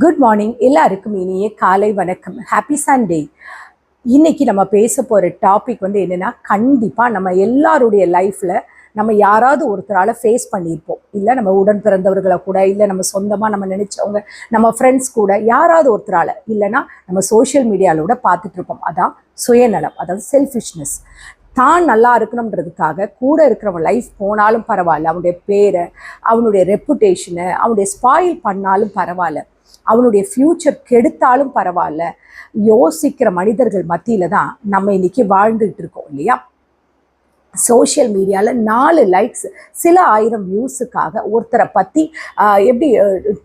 Good morning. எல்லாருக்கும் இனிய காலை வணக்கம். Happy Sunday. இன்னைக்கு நம்ம பேச போகிற டாபிக் என்னென்னா, கண்டிப்பாக நம்ம எல்லாருடைய லைஃப்பில் நம்ம யாராவது ஒருத்தரால் ஃபேஸ் பண்ணியிருப்போம். இல்லை நம்ம உடன் பிறந்தவர்களை கூட, இல்லை நம்ம சொந்தமாக நம்ம நினச்சவங்க, நம்ம ஃப்ரெண்ட்ஸ் கூட யாராவது ஒருத்தரால், இல்லைன்னா நம்ம சோஷியல் மீடியாவில் கூட பார்த்துட்ருப்போம். அதான் சுயநலம், அதாவது செல்ஃபிஷ்னஸ். தான் நல்லா இருக்கணுன்றதுக்காக கூட இருக்கிறவன் லைஃப் போனாலும் பரவாயில்ல, அவனுடைய பேரை, அவனுடைய ரெப்புடேஷனை அவனுடைய ஸ்பாயில் பண்ணாலும் பரவாயில்ல, அவனுடைய ஃப்யூச்சர் கெடுத்தாலும் பரவாயில்ல, யோசிக்கிற மனிதர்கள் மத்தியில் தான் நம்ம இன்னைக்கு வாழ்ந்துட்டு இருக்கோம் இல்லையா? சோஷியல் மீடியாவில் 4 லைக்ஸ், சில 1000 வியூஸுக்காக ஒருத்தரை பற்றி எப்படி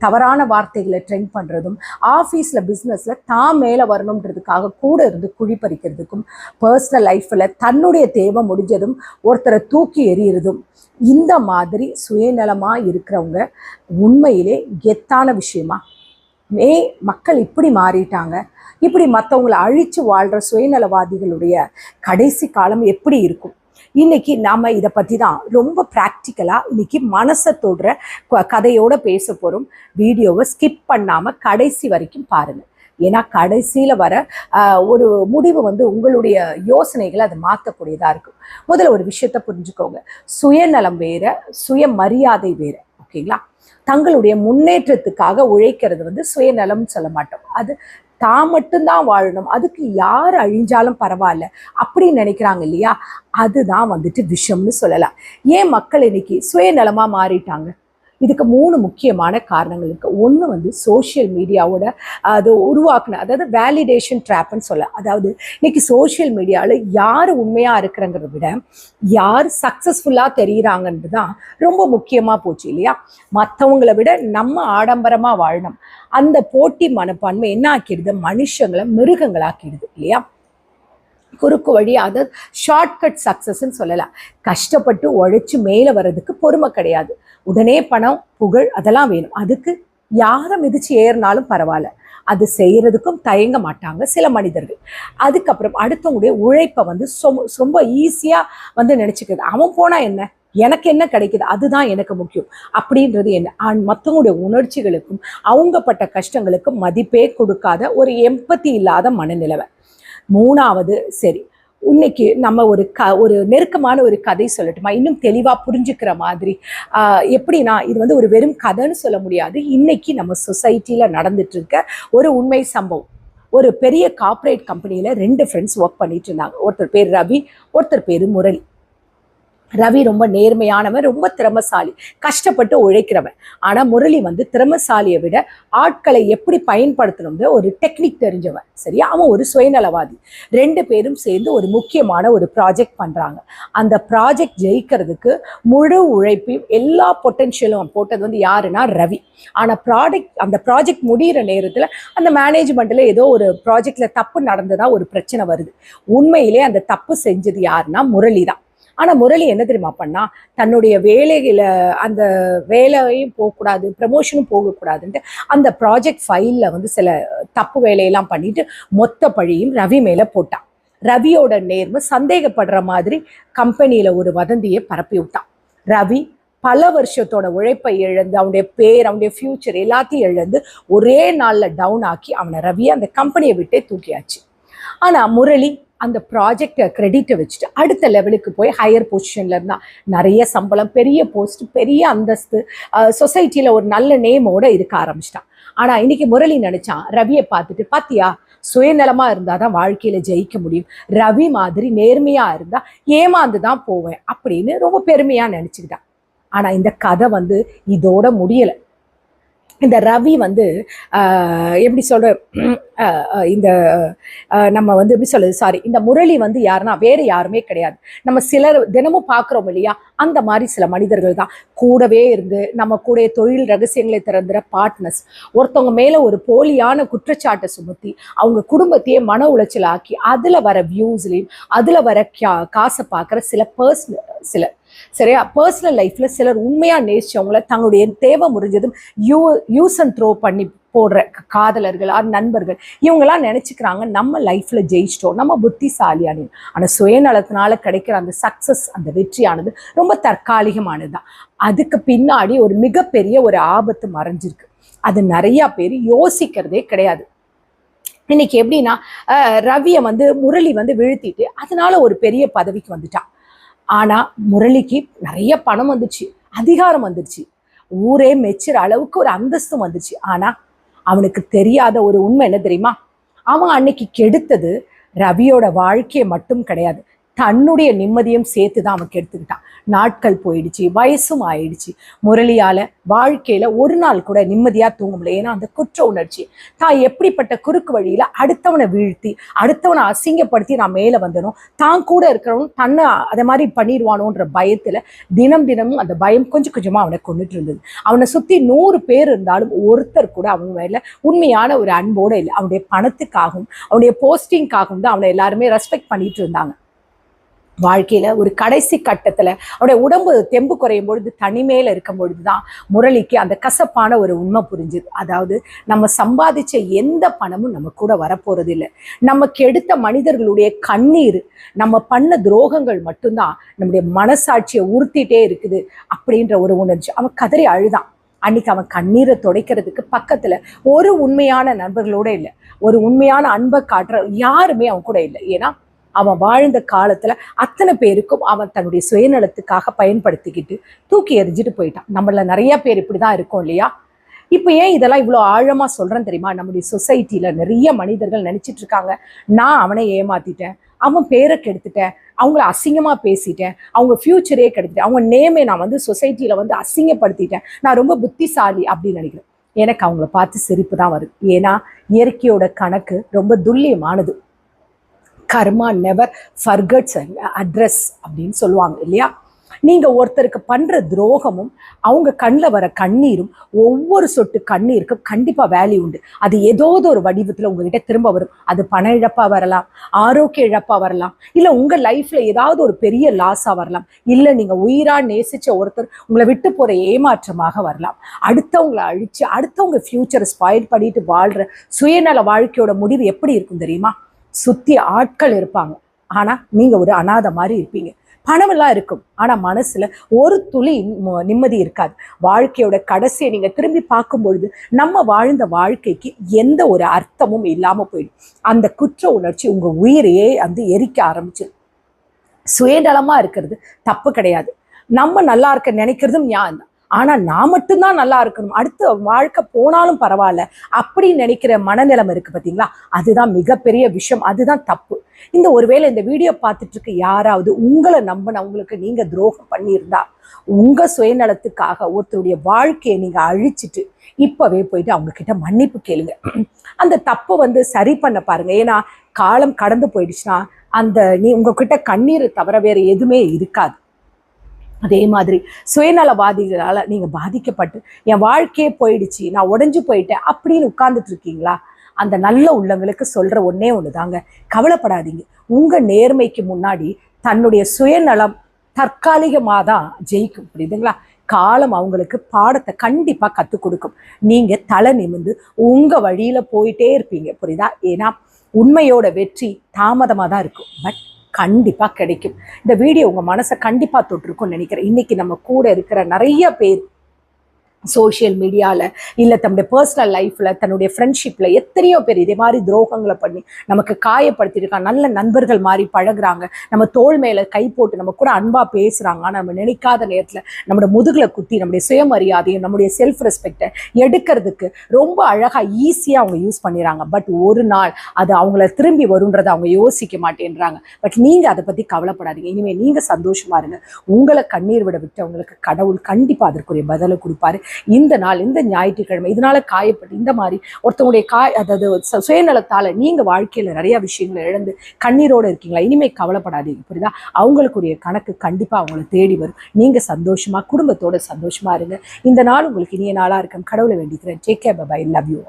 தவறான வார்த்தைகளை ட்ரெண்ட் பண்ணுறதும், ஆஃபீஸில் பிஸ்னஸில் தான் மேலே வரணுன்றதுக்காக கூட இருந்து குழி பறிக்கிறதுக்கும், பர்சனல் லைஃப்பில் தன்னுடைய தேவை முடிஞ்சதும் ஒருத்தரை தூக்கி எறிகிறதும், இந்த மாதிரி சுயநலமாக இருக்கிறவங்க உண்மையிலே கெத்தான விஷயமா? மக்கள் இப்படி மாறிட்டாங்க. இப்படி மற்றவங்களை அழித்து வாழ்கிற சுயநலவாதிகளுடைய கடைசி காலம் எப்படி இருக்கும்? இன்னைக்கு நாம் இதை பற்றி தான் ரொம்ப ப்ராக்டிக்கலாக இன்னைக்கு மனசை தொடுற கதையோடு பேச போகிறோம். வீடியோவை ஸ்கிப் பண்ணாமல் கடைசி வரைக்கும் பாருங்கள். ஏன்னா கடைசியில் வர ஒரு முடிவு உங்களுடைய யோசனைகளை அதை மாற்றக்கூடியதாக இருக்கும். முதல்ல ஒரு விஷயத்தை புரிஞ்சுக்கோங்க. சுயநலம் வேற, சுயமரியாதை வேற. ஓகேங்களா? தங்களுடைய முன்னேற்றத்துக்காக உழைக்கிறது சுயநலம்னு சொல்ல மாட்டோம். அது தான் மட்டும்தான் வாழணும், அதுக்கு யார் அழிஞ்சாலும் பரவாயில்ல அப்படின்னு நினைக்கிறாங்க இல்லையா? அதுதான் விஷம்னு சொல்லலாம். ஏன் மக்கள் இன்னைக்கு சுயநலமாக மாறிட்டாங்க? இதுக்கு 3 முக்கியமான காரணங்கள் இருக்குது. ஒன்று சோஷியல் மீடியாவோட அது உருவாக்குன, அதாவது வேலிடேஷன் ட்ராப்னு சொல்ல. அதாவது இன்னைக்கு சோஷியல் மீடியாவில் யார் உண்மையாக இருக்கிறங்கிறத விட யார் சக்ஸஸ்ஃபுல்லாக தெரிகிறாங்கன்றது தான் ரொம்ப முக்கியமாக போச்சு இல்லையா? மற்றவங்களை விட நம்ம ஆடம்பரமாக வாழணும், அந்த போட்டி மனப்பான்மை என்ன ஆக்கிடுது? மனுஷங்களை மிருகங்களாக்கிடுது இல்லையா? குறுக்கு வழி, அதாவது ஷார்ட்கட் சக்ஸஸ்ன்னு சொல்லலாம். கஷ்டப்பட்டு உழைச்சி மேலே வர்றதுக்கு பொறுமை கிடையாது. உடனே பணம், புகழ் அதெல்லாம் வேணும். அதுக்கு யாரை மிதிச்சு ஏறினாலும் பரவாயில்ல, அது செய்கிறதுக்கும் தயங்க மாட்டாங்க சில மனிதர்கள். அதுக்கப்புறம் அடுத்தவங்களுடைய உழைப்பை ரொம்ப ஈஸியாக நினச்சிக்கிறது. அவன் போனால் என்ன, எனக்கு என்ன கிடைக்குது, அதுதான் எனக்கு முக்கியம் அப்படின்றது என்ன. மற்றவங்களுடைய உணர்ச்சிகளுக்கும் அவங்க பட்ட கஷ்டங்களுக்கும் மதிப்பே கொடுக்காத ஒரு எம்பத்தி இல்லாத மனநிலைமை. 3வது, சரி இன்னைக்கு நம்ம ஒரு நெருக்கமான ஒரு கதை சொல்லட்டுமா? இன்னும் தெளிவாக புரிஞ்சுக்கிற மாதிரி. எப்படின்னா, இது ஒரு வெறும் கதைன்னு சொல்ல முடியாது. இன்னைக்கு நம்ம சொசைட்டியில் நடந்துட்டு இருக்க ஒரு உண்மை சம்பவம். ஒரு பெரிய கார்ப்பரேட் கம்பெனியில் 2 ஃப்ரெண்ட்ஸ் ஒர்க் பண்ணிட்டு இருந்தாங்க. ஒருத்தர் பேர் ரவி, ஒருத்தர் பேர் முரளி. ரவி ரொம்ப நேர்மையானவன், ரொம்ப திறமசாலி, கஷ்டப்பட்டு உழைக்கிறவன். ஆனால் முரளி திறமசாலியை விட ஆட்களை எப்படி பயன்படுத்தணும்ன்ற ஒரு டெக்னிக் தெரிஞ்சவன். சரியா? அவன் ஒரு சுயநலவாதி. 2 பேரும் சேர்ந்து ஒரு முக்கியமான ஒரு ப்ராஜெக்ட் பண்ணுறாங்க. அந்த ப்ராஜெக்ட் ஜெயிக்கிறதுக்கு முழு உழைப்பையும் எல்லா பொட்டென்ஷியலும் போட்டது யாருன்னா ரவி. ஆனால் அந்த ப்ராஜெக்ட் முடிகிற நேரத்தில் அந்த மேனேஜ்மெண்ட்டில் ஏதோ ஒரு ப்ராஜெக்டில் தப்பு நடந்ததா ஒரு பிரச்சனை வருது. உண்மையிலே அந்த தப்பு செஞ்சது யாருன்னா முரளி தான். ஆனால் முரளி என்ன தெரியுமா பண்ணா? தன்னுடைய அந்த வேலையும் போகக்கூடாது, ப்ரமோஷனும் போகக்கூடாதுன்ட்டு அந்த ப்ராஜெக்ட் ஃபைலில் சில தப்பு வேலையெல்லாம் பண்ணிட்டு மொத்த பழியும் ரவி மேலே போட்டான். ரவியோட நேர்மை சந்தேகப்படுற மாதிரி கம்பெனியில் ஒரு வதந்தியை பரப்பி விட்டான். ரவி பல வருஷத்தோட உழைப்பை இழந்து, அவனுடைய பேர், அவனுடைய ஃப்யூச்சர் எல்லாத்தையும் இழந்து ஒரே நாளில் டவுன் ஆக்கி ரவியை அந்த கம்பெனியை விட்டே தூக்கியாச்சு. ஆனால் முரளி அந்த ப்ராஜெக்டை கிரெடிட்டை வச்சுட்டு அடுத்த லெவலுக்கு போய் ஹையர் பொசிஷனில் இருந்தால் நிறைய சம்பளம், பெரிய போஸ்ட், பெரிய அந்தஸ்து, சொசைட்டியில் ஒரு நல்ல நேமோடு இருக்க ஆரம்பிச்சிட்டான். ஆனால் இன்னைக்கு முரளி நினச்சான், ரவியை பார்த்துட்டு, பார்த்தியா, சுயநலமாக இருந்தால் தான் வாழ்க்கையில் ஜெயிக்க முடியும், ரவி மாதிரி நேர்மையாக இருந்தால் ஏமாந்து தான் போவேன் அப்படின்னு ரொம்ப பெருமையாக நினச்சிக்கிட்டான். ஆனால் இந்த கதை இதோட முடியலை. இந்த ரவி எப்படி சொல்ற, இந்த நம்ம எப்படி சொல்றது, சாரி, இந்த முரளி யாருன்னா வேற யாருமே கிடையாது. நம்ம சிலர் தினமும் பார்க்குறோம் இல்லையா? அந்த மாதிரி சில மனிதர்கள் தான் கூடவே இருந்து நம்ம கூட தொழில் ரகசியங்களை திறந்துற பார்ட்னர்ஸ். ஒருத்தவங்க மேலே ஒரு போலியான குற்றச்சாட்டை சுமத்தி அவங்க குடும்பத்தையே மன உளைச்சல் ஆக்கி அதில் வர வியூஸ்லையும் அதில் வர காசை பார்க்குற சில சரியா, பர்சனல் லைஃப்ல சிலர் உண்மையாக நேசிச்சவங்கள தங்களுடைய தேவை முடிஞ்சதும் யூஸ் அண்ட் த்ரோ பண்ணி போடுற காதலர்கள், நண்பர்கள், இவங்கெல்லாம் நினச்சிக்கிறாங்க நம்ம லைஃப்பில் ஜெயிச்சிட்டோம், நம்ம புத்திசாலியானது. ஆனால் சுயநலத்தினால கிடைக்கிற அந்த சக்ஸஸ், அந்த வெற்றியானது ரொம்ப தற்காலிகமானது தான். அதுக்கு பின்னாடி ஒரு மிகப்பெரிய ஒரு ஆபத்து மறைஞ்சிருக்கு. அது நிறைய பேர் யோசிக்கிறதே கிடையாது. இன்னைக்கு எப்படின்னா ரவியை வந்து முரளி வந்து வீழ்த்திட்டு அதனால ஒரு பெரிய பதவிக்கு வந்துட்டான். ஆனா முரளிக்கு நிறைய பணம் வந்துச்சு, அதிகாரம் வந்துருச்சு, ஊரே மெச்சுற அளவுக்கு ஒரு அந்தஸ்தும் வந்துச்சு. ஆனா அவனுக்கு தெரியாத ஒரு உண்மை என்ன தெரியுமா? அவன் அன்னைக்கு கெடுத்தது ரவியோட வாழ்க்கையை மட்டும் கிடையாது, தன்னுடைய நிம்மதியும் சேர்த்து தான் அவன் கெடுத்துக்கிட்டான். நாட்கள் போயிடுச்சு, வயசும் ஆயிடுச்சு. முரளியால வாழ்க்கையில ஒரு நாள் கூட நிம்மதியா தூங்க முடியல. ஏன்னா அந்த குற்ற உணர்ச்சி, தான் எப்படிப்பட்ட குறுக்கு வழியில அடுத்தவனை வீழ்த்தி அடுத்தவனை அசிங்கப்படுத்தி நான் மேல வந்தனும், தான் கூட இருக்கிறவனும் தன்னை அதை மாதிரி பண்ணிடுவானோன்ற பயத்துல தினம் தினமும் அந்த பயம் கொஞ்சம் கொஞ்சமா அவனை கொண்டுட்டு இருந்தது. அவனை சுத்தி 100 பேர் இருந்தாலும் ஒருத்தர் கூட அவன் மேல உண்மையான ஒரு அன்போட இல்லை. அவனுடைய பணத்துக்காகவும் அவனுடைய போஸ்டிங்காகவும் தான் அவனை எல்லாருமே ரெஸ்பெக்ட் பண்ணிட்டு இருந்தாங்க. வாழ்க்கையில ஒரு கடைசி கட்டத்துல அவனுடைய உடம்பு தெம்பு குறையும் பொழுது, தனிமையில இருக்கும் பொழுதுதான் முரளிக்கு அந்த கசப்பான ஒரு உண்மை புரிஞ்சுது. அதாவது நம்ம சம்பாதிச்ச எந்த பணமும் நம்ம கூட வரப்போறது இல்லை. நமக்கு எடுத்த மனிதர்களுடைய கண்ணீர், நம்ம பண்ண துரோகங்கள் மட்டும்தான் நம்முடைய மனசாட்சியை உறுத்திட்டே இருக்குது அப்படின்ற ஒரு உணர்ச்சி. அவன் கதறி அழுதான். அன்னைக்கு அவன் கண்ணீரை துடைக்கிறதுக்கு பக்கத்துல ஒரு உண்மையான நண்பர்களோட இல்லை, ஒரு உண்மையான அன்பை காட்டுற யாருமே அவன் கூட இல்லை. ஏன்னா அவன் வாழ்ந்த காலத்துல அத்தனை பேருக்கும் அவன் தன்னுடைய சுயநலத்துக்காக பயன்படுத்திக்கிட்டு தூக்கி எறிஞ்சிட்டு போயிட்டான். நம்மள நிறைய பேர் இப்படிதான் இருக்கோம் இல்லையா? இப்ப ஏன் இதெல்லாம் இவ்வளோ ஆழமா சொல்றேன்னு தெரியுமா? நம்முடைய சொசைட்டில நிறைய மனிதர்கள் நினைச்சிட்டு இருக்காங்க, நான் அவனை ஏமாத்திட்டேன், அவன் பேரை கெடுத்துட்டேன், அவங்கள அசிங்கமா பேசிட்டேன், அவங்க ஃபியூச்சரே கெடுத்துட்டேன், அவங்க நேமே நான் வந்து சொசைட்டில வந்து அசிங்கப்படுத்திட்டேன், நான் ரொம்ப புத்திசாலி அப்படின்னு நினைக்கிறேன். எனக்கு அவங்கள பார்த்து சிரிப்பு தான் வருது. ஏன்னா இயற்கையோட கணக்கு ரொம்ப துல்லியமானது. கர்மா நெவர் ஃபர்கட்ஸ் அட்ரஸ் அப்படின்னு சொல்லுவாங்க இல்லையா? நீங்க ஒருத்தருக்கு பண்ற துரோகமும் அவங்க கண்ணில் வர கண்ணீரும், ஒவ்வொரு சொட்டு கண்ணீருக்கும் கண்டிப்பா வேல்யூ உண்டு. அது ஏதோ ஒரு வடிவத்துல உங்ககிட்ட திரும்ப வரும். அது பண இழப்பா வரலாம், ஆரோக்கிய இழப்பா வரலாம், இல்ல உங்க லைஃப்ல ஏதாவது ஒரு பெரிய லாஸா வரலாம், இல்ல நீங்க உயிரா நேசிச்ச ஒருத்தர் உங்களை விட்டு போற ஏமாற்றமாக வரலாம். அடுத்தவங்களை அழிச்சு அடுத்தவங்க ஃபியூச்சரை ஸ்பாயில் பண்ணிட்டு வாழ்ற சுயநல வாழ்க்கையோட முடிவு எப்படி இருக்கும் தெரியுமா? சுத்தி ஆட்கள் இருப்பாங்க, ஆனா நீங்க ஒரு அனாதை மாதிரி இருப்பீங்க. பணமெல்லாம் இருக்கும், ஆனா மனசுல ஒரு துளி நிம்மதி இருக்காது. வாழ்க்கையோட கடைசியை நீங்க திரும்பி பார்க்கும் பொழுது நம்ம வாழ்ந்த வாழ்க்கைக்கு எந்த ஒரு அர்த்தமும் இல்லாம போயிடும். அந்த குற்ற உணர்ச்சி உங்க உயிரையே வந்து எரிக்க ஆரம்பிச்சு. சுயநலமா இருக்கிறது தப்பு கிடையாது, நம்ம நல்லா இருக்க நினைக்கிறதும் ஞான் தான். ஆனா நான் மட்டும்தான் நல்லா இருக்கணும், அடுத்த வாழ்க்கை போனாலும் பரவாயில்ல அப்படின்னு நினைக்கிற மனநிலைமை இருக்கு பார்த்தீங்களா? அதுதான் மிகப்பெரிய விஷயம், அதுதான் தப்பு. இந்த ஒருவேளை இந்த வீடியோ பார்த்துட்டு இருக்க யாராவது உங்களை நம்பினவங்களுக்கு நீங்க துரோகம் பண்ணியிருந்தா, உங்க சுயநலத்துக்காக ஒருத்தருடைய வாழ்க்கையை நீங்க அழிச்சிட்டு இப்பவே போயிட்டு அவங்க கிட்ட மன்னிப்பு கேளுங்க. அந்த தப்பை வந்து சரி பண்ண பாருங்க. ஏன்னா காலம் கடந்து போயிடுச்சுன்னா அந்த உங்ககிட்ட கண்ணீர் தவிர வேற எதுவுமே இருக்காது. அதே மாதிரி சுயநலவாதிகளால் நீங்கள் பாதிக்கப்பட்டு என் வாழ்க்கையே போயிடுச்சு, நான் உடஞ்சு போயிட்டேன் அப்படின்னு உட்கார்ந்துட்டு இருக்கீங்களா? அந்த நல்ல உள்ளங்களுக்கு சொல்கிற ஒன்றே ஒன்று தாங்க, கவலைப்படாதீங்க. உங்கள் நேர்மைக்கு முன்னாடி தன்னுடைய சுயநலம் தற்காலிகமாக தான் ஜெயிக்கும், புரியுதுங்களா? காலம் அவங்களுக்கு பாடத்தை கண்டிப்பாக கற்றுக் கொடுக்கும். நீங்கள் தலை நிமிர்ந்து உங்கள் வழியில் போயிட்டே இருப்பீங்க, புரியுதா? ஏன்னா உண்மையோட வெற்றி தாமதமாக தான் இருக்கும், பட் கண்டிப்பா கிடைக்கும். இந்த வீடியோ உங்க மனசை கண்டிப்பா தொட்டிருக்கும்னு நினைக்கிறேன். இன்னைக்கு நம்ம கூட இருக்கிற நிறைய பேர் சோஷியல் மீடியாவில் இல்லை தன்னுடைய பர்சனல் லைஃப்பில் தன்னுடைய ஃப்ரெண்ட்ஷிப்பில் எத்தனையோ பேர் இதே மாதிரி துரோகங்களை பண்ணி நமக்கு காயப்படுத்தியிருக்காங்க. நல்ல நண்பர்கள் மாதிரி பழகுறாங்க, நம்ம தோள் மேலே கை போட்டு நம்ம கூட அன்பாக பேசுகிறாங்க. ஆனால் நம்ம நினைக்காத நேரத்தில் நம்மளோட முதுகில் குத்தி நம்முடைய சுயமரியாதையும் நம்முடைய செல்ஃப் ரெஸ்பெக்டை எடுக்கிறதுக்கு ரொம்ப அழகாக ஈஸியாக அவங்க யூஸ் பண்ணிடுறாங்க. பட் ஒரு நாள் அது அவங்கள திரும்பி வருன்றதை அவங்க யோசிக்க மாட்டேன்றாங்க. பட் நீங்கள் அதை பற்றி கவலைப்படாதீங்க. இனிமேல் நீங்கள் சந்தோஷமாக இருங்க. உங்களை கண்ணீர் விட விட்டு அவங்களுக்கு கடவுள் கண்டிப்பாக அதற்குரிய பதிலை கொடுப்பாரு. இந்த நாள், இந்த ஞாயிற்றுக்கிழமை இதனால காயப்பட்டு இந்த மாதிரி ஒருத்தவங்களுடைய அதாவது சுயநலத்தால நீங்க வாழ்க்கையில நிறைய விஷயங்களை இழந்து கண்ணீரோடு இருக்கீங்களா? இனிமே கவலைப்படாதீங்க, புரியுதா? அவங்களுக்குரிய கணக்கு கண்டிப்பா அவங்களை தேடி வரும். நீங்க சந்தோஷமா குடும்பத்தோட சந்தோஷமா இருங்க. இந்த நாள் உங்களுக்கு இனிய நாளா இருக்கும். கடவுளை வேண்டிக்கிறேன். Take care, bye, love you.